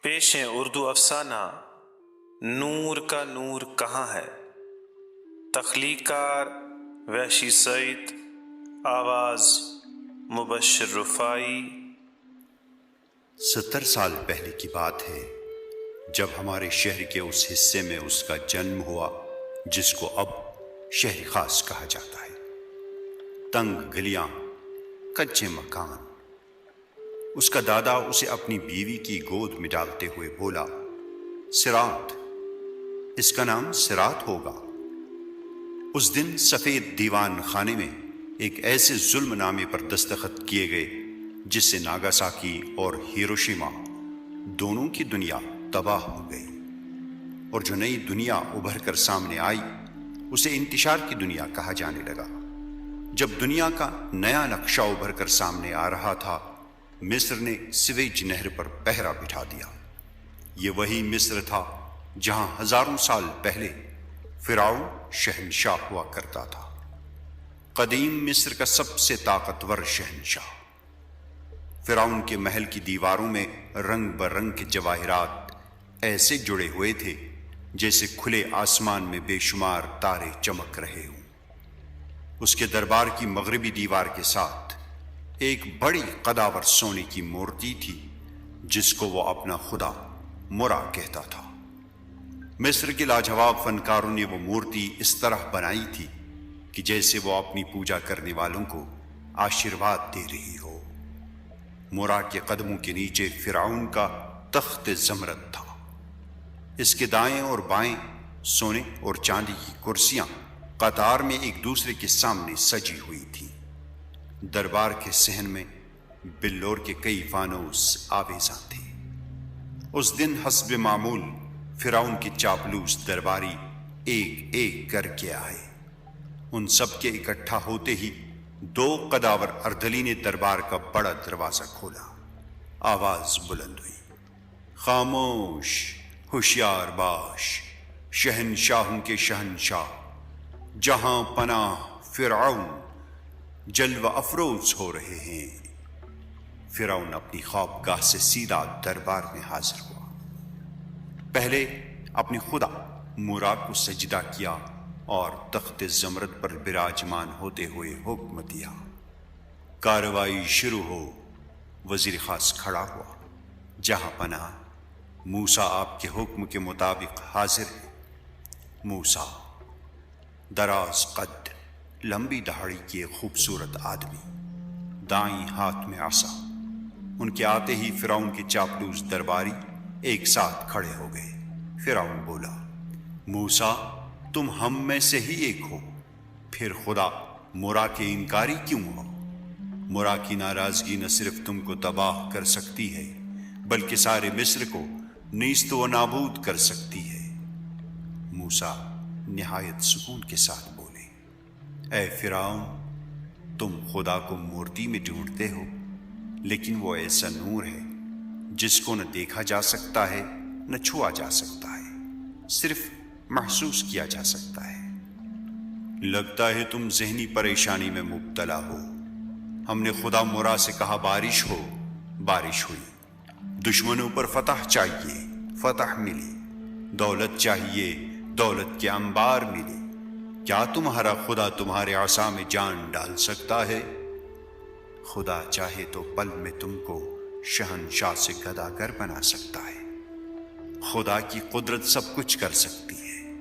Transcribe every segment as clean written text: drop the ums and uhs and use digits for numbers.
پیش اردو افسانہ نور کا نور کہاں ہے؟ تخلیقار وحشی سعید، آواز مبشر رفائی۔ 70 سال پہلے کی بات ہے جب ہمارے شہر کے اس حصے میں اس کا جنم ہوا جس کو اب شہر خاص کہا جاتا ہے۔ تنگ گلیاں، کچے مکان۔ اس کا دادا اسے اپنی بیوی کی گود میں ڈالتے ہوئے بولا، سرات، اس کا نام سرات ہوگا۔ اس دن سفید دیوان خانے میں ایک ایسے ظلم نامے پر دستخط کیے گئے جس سے ناگاساکی اور ہیروشیما دونوں کی دنیا تباہ ہو گئی، اور جو نئی دنیا ابھر کر سامنے آئی اسے انتشار کی دنیا کہا جانے لگا۔ جب دنیا کا نیا نقشہ ابھر کر سامنے آ رہا تھا، مصر نے سویج نہر پر پہرا بٹھا دیا۔ یہ وہی مصر تھا جہاں ہزاروں سال پہلے فرعون شہنشاہ ہوا کرتا تھا، قدیم مصر کا سب سے طاقتور شہنشاہ۔ فرعون کے محل کی دیواروں میں رنگ برنگ کے جواہرات ایسے جڑے ہوئے تھے جیسے کھلے آسمان میں بے شمار تارے چمک رہے ہوں۔ اس کے دربار کی مغربی دیوار کے ساتھ ایک بڑی قداور سونے کی مورتی تھی جس کو وہ اپنا خدا مرا کہتا تھا۔ مصر کے لاجواب فنکاروں نے وہ مورتی اس طرح بنائی تھی کہ جیسے وہ اپنی پوجا کرنے والوں کو آشیرواد دے رہی ہو۔ مرا کے قدموں کے نیچے فرعون کا تخت زمرد تھا۔ اس کے دائیں اور بائیں سونے اور چاندی کی کرسیاں قطار میں ایک دوسرے کے سامنے سجی ہوئی تھیں۔ دربار کے صحن میں بلور کے کئی فانوس آویزاں تھے۔ اس دن حسب معمول فرعون کے چاپلوس درباری ایک ایک کر کے آئے۔ ان سب کے اکٹھا ہوتے ہی 2 قداور اردلی نے دربار کا بڑا دروازہ کھولا۔ آواز بلند ہوئی، خاموش، ہوشیار باش، شہنشاہوں کے شہنشاہ، جہاں پناہ فرعون جلوہ افروز ہو رہے ہیں۔ فرعون اپنی خوابگاہ سے سیدھا دربار میں حاضر ہوا۔ پہلے اپنے خدا مرا کو سجدہ کیا اور تخت زمرد پر براجمان ہوتے ہوئے حکم دیا، کارروائی شروع ہو۔ وزیر خاص کھڑا ہوا، جہاں پناہ موسیٰ آپ کے حکم کے مطابق حاضر ہے۔ موسیٰ، دراز قد، لمبی داڑھی کے ایک خوبصورت آدمی، دائیں ہاتھ میں عصا۔ ان کے آتے ہی فرعون کے چاپلوس درباری ایک ساتھ کھڑے ہو گئے۔ فرعون بولا، موسیٰ، تم ہم میں سے ہی ایک ہو، پھر خدا مرا کے انکاری کیوں ہو؟ مرا کی ناراضگی نہ صرف تم کو تباہ کر سکتی ہے بلکہ سارے مصر کو نیست و نابود کر سکتی ہے۔ موسیٰ نہایت سکون کے ساتھ بولے، اے فرعون، تم خدا کو مورتی میں ڈھونڈتے ہو، لیکن وہ ایسا نور ہے جس کو نہ دیکھا جا سکتا ہے نہ چھوا جا سکتا ہے، صرف محسوس کیا جا سکتا ہے۔ لگتا ہے تم ذہنی پریشانی میں مبتلا ہو۔ ہم نے خدا مرا سے کہا بارش ہو، بارش ہوئی۔ دشمنوں پر فتح چاہیے، فتح ملی۔ دولت چاہیے، دولت کے انبار ملے۔ کیا تمہارا خدا تمہارے عصا میں جان ڈال سکتا ہے؟ خدا چاہے تو پل میں تم کو شہنشاہ سے گداگر بنا سکتا ہے۔ خدا کی قدرت سب کچھ کر سکتی ہے۔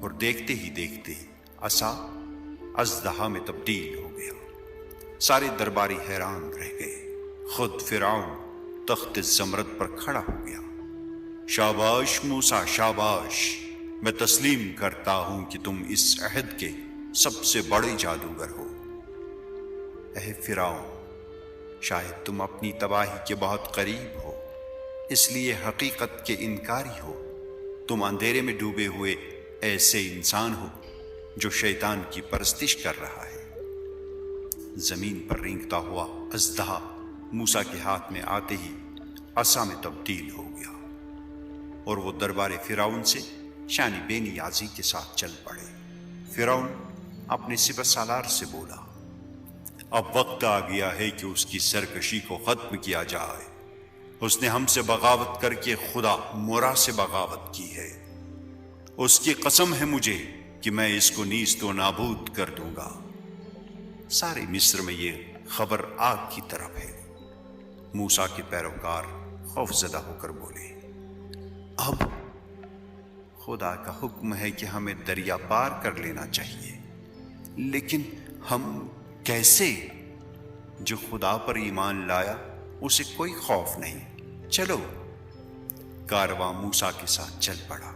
اور دیکھتے ہی دیکھتے عصا اژدہا میں تبدیل ہو گیا۔ سارے درباری حیران رہ گئے۔ خود فرعون تخت زمرد پر کھڑا ہو گیا۔ شاباش موسیٰ، شاباش، میں تسلیم کرتا ہوں کہ تم اس عہد کے سب سے بڑے جادوگر ہو۔ اے فرعون، شاید تم اپنی تباہی کے بہت قریب ہو، اس لیے حقیقت کے انکاری ہو۔ تم اندھیرے میں ڈوبے ہوئے ایسے انسان ہو جو شیطان کی پرستش کر رہا ہے۔ زمین پر رینگتا ہوا اژدہا موسیٰ کے ہاتھ میں آتے ہی عصا میں تبدیل ہو گیا، اور وہ دربار فرعون سے شان بے نیازی کے ساتھ چل پڑے۔ فرعون اپنے سپہ سالار سے بولا، اب وقت آ گیا ہے کہ اس کی سرکشی کو ختم کیا جائے۔ اس نے ہم سے بغاوت کر کے خدا مورا سے بغاوت کی ہے۔ اس کی قسم ہے مجھے کہ میں اس کو نیست و نابود کر دوں گا۔ سارے مصر میں یہ خبر آگ کی طرف ہے۔ موسیٰ کے پیروکار خوف زدہ ہو کر بولے، اب خدا کا حکم ہے کہ ہمیں دریا پار کر لینا چاہیے، لیکن ہم کیسے؟ جو خدا پر ایمان لایا اسے کوئی خوف نہیں، چلو۔ کارواں موسیٰ کے ساتھ چل پڑا،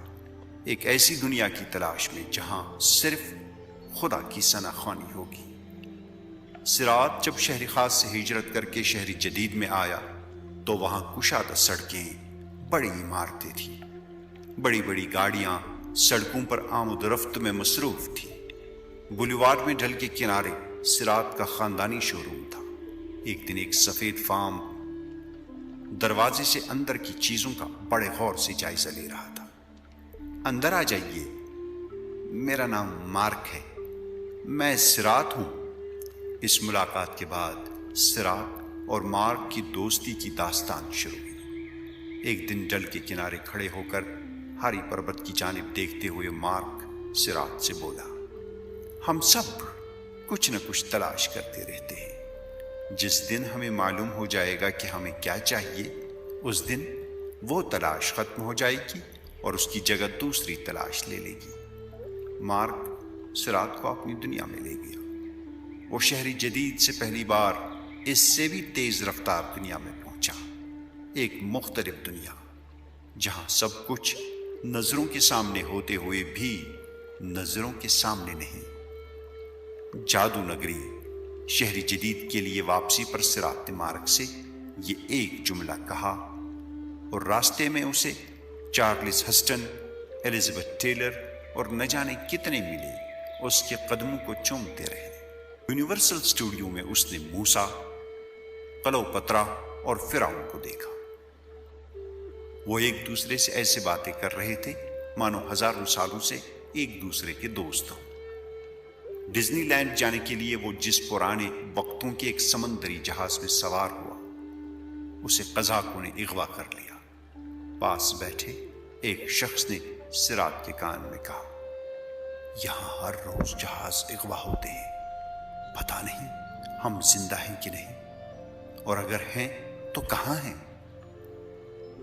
ایک ایسی دنیا کی تلاش میں جہاں صرف خدا کی ثنا خوانی ہوگی۔ صراط جب شہر خاص سے ہجرت کر کے شہر جدید میں آیا تو وہاں کشادہ سڑکیں، بڑی عمارتیں تھیں، بڑی بڑی گاڑیاں سڑکوں پر آمد و رفت میں مصروف تھی۔ بولیوارڈ میں ڈھل کے کنارے صراط کا خاندانی شو روم تھا۔ ایک دن ایک سفید فام دروازے سے اندر کی چیزوں کا بڑے غور سے جائزہ لے رہا تھا۔ اندر آ جائیے، میرا نام مارک ہے، میں صراط ہوں۔ اس ملاقات کے بعد صراط اور مارک کی دوستی کی داستان شروع ہوئی۔ ایک دن ڈل کے کنارے کھڑے ہو کر ہاری پربت کی جانب دیکھتے ہوئے مارک صراط سے بولا، ہم سب کچھ نہ کچھ تلاش کرتے رہتے ہیں، جس دن ہمیں معلوم ہو جائے گا کہ ہمیں کیا چاہیے، اس دن وہ تلاش ختم ہو جائے گی اور اس کی جگہ دوسری تلاش لے لے گی۔ مارک صراط کو اپنی دنیا میں لے گیا۔ وہ شہر جدید سے پہلی بار اس سے بھی تیز رفتار دنیا میں پہنچا، ایک مختلف دنیا جہاں سب کچھ نظروں کے سامنے ہوتے ہوئے بھی نظروں کے سامنے نہیں۔ جادو نگری شہر جدید کے لیے واپسی پر صراط نے مارک سے یہ ایک جملہ کہا اور راستے میں اسے چارلس ہسٹن، ایلزبتھ ٹیلر اور نہ جانے کتنے ملے، اس کے قدموں کو چومتے رہے۔ یونیورسل اسٹوڈیو میں اس نے موسیٰ، کلوپترا اور فرعون کو دیکھا۔ وہ ایک دوسرے سے ایسے باتیں کر رہے تھے مانو ہزاروں سالوں سے ایک دوسرے کے دوست ہوں۔ ڈزنی لینڈ جانے کے لیے وہ جس پرانے وقتوں کے ایک سمندری جہاز میں سوار ہوا، اسے قزاقوں نے اغوا کر لیا۔ پاس بیٹھے ایک شخص نے صراط کے کان میں کہا، یہاں ہر روز جہاز اغوا ہوتے ہیں، پتہ نہیں ہم زندہ ہیں کہ نہیں، اور اگر ہیں تو کہاں ہیں؟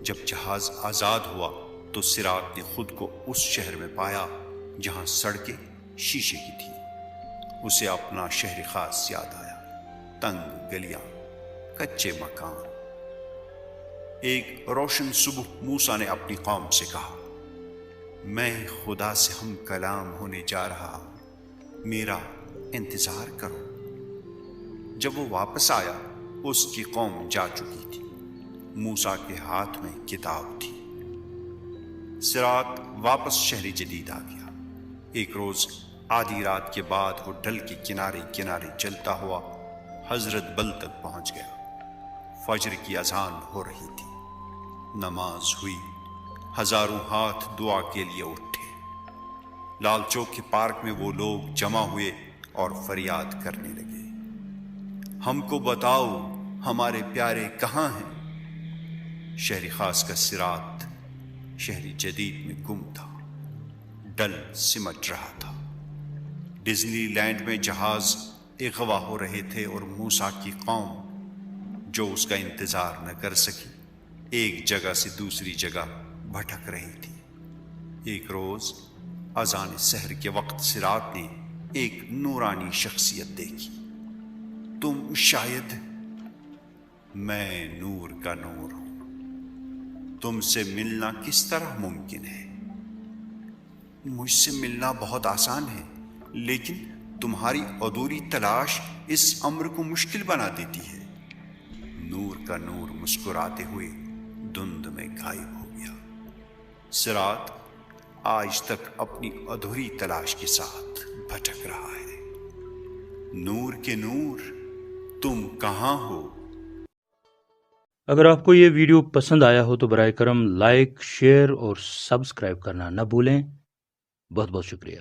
جب جہاز آزاد ہوا تو صراط نے خود کو اس شہر میں پایا جہاں سڑکیں شیشے کی تھیں۔ اسے اپنا شہر خاص یاد آیا، تنگ گلیاں، کچے مکان۔ ایک روشن صبح موسیٰ نے اپنی قوم سے کہا، میں خدا سے ہم کلام ہونے جا رہا ہوں، میرا انتظار کرو۔ جب وہ واپس آیا اس کی قوم جا چکی تھی، موسیٰ کے ہاتھ میں کتاب تھی۔ صراط واپس شہر جدید آ گیا۔ ایک روز آدھی رات کے بعد وہ ڈل کے کنارے کنارے چلتا ہوا حضرت بل تک پہنچ گیا۔ فجر کی اذان ہو رہی تھی، نماز ہوئی، ہزاروں ہاتھ دعا کے لیے اٹھے۔ لال چوک کے پارک میں وہ لوگ جمع ہوئے اور فریاد کرنے لگے، ہم کو بتاؤ ہمارے پیارے کہاں ہیں؟ شہر خاص کا صراط شہر جدید میں گم تھا، ڈل سمٹ رہا تھا۔ ڈزنی لینڈ میں جہاز اغوا ہو رہے تھے اور موسیٰ کی قوم جو اس کا انتظار نہ کر سکی ایک جگہ سے دوسری جگہ بھٹک رہی تھی۔ ایک روز اذان سحر کے وقت صراط نے ایک نورانی شخصیت دیکھی۔ تم شاید؟ میں نور کا نور ہوں، تم سے ملنا کس طرح ممکن ہے؟ مجھ سے ملنا بہت آسان ہے، لیکن تمہاری ادھوری تلاش اس امر کو مشکل بنا دیتی ہے۔ نور کا نور مسکراتے ہوئے دھند میں غائب ہو گیا۔ صراط آج تک اپنی ادھوری تلاش کے ساتھ بھٹک رہا ہے۔ نور کے نور، تم کہاں ہو؟ اگر آپ کو یہ ویڈیو پسند آیا ہو تو برائے کرم لائک، شیئر اور سبسکرائب کرنا نہ بھولیں۔ بہت بہت شکریہ۔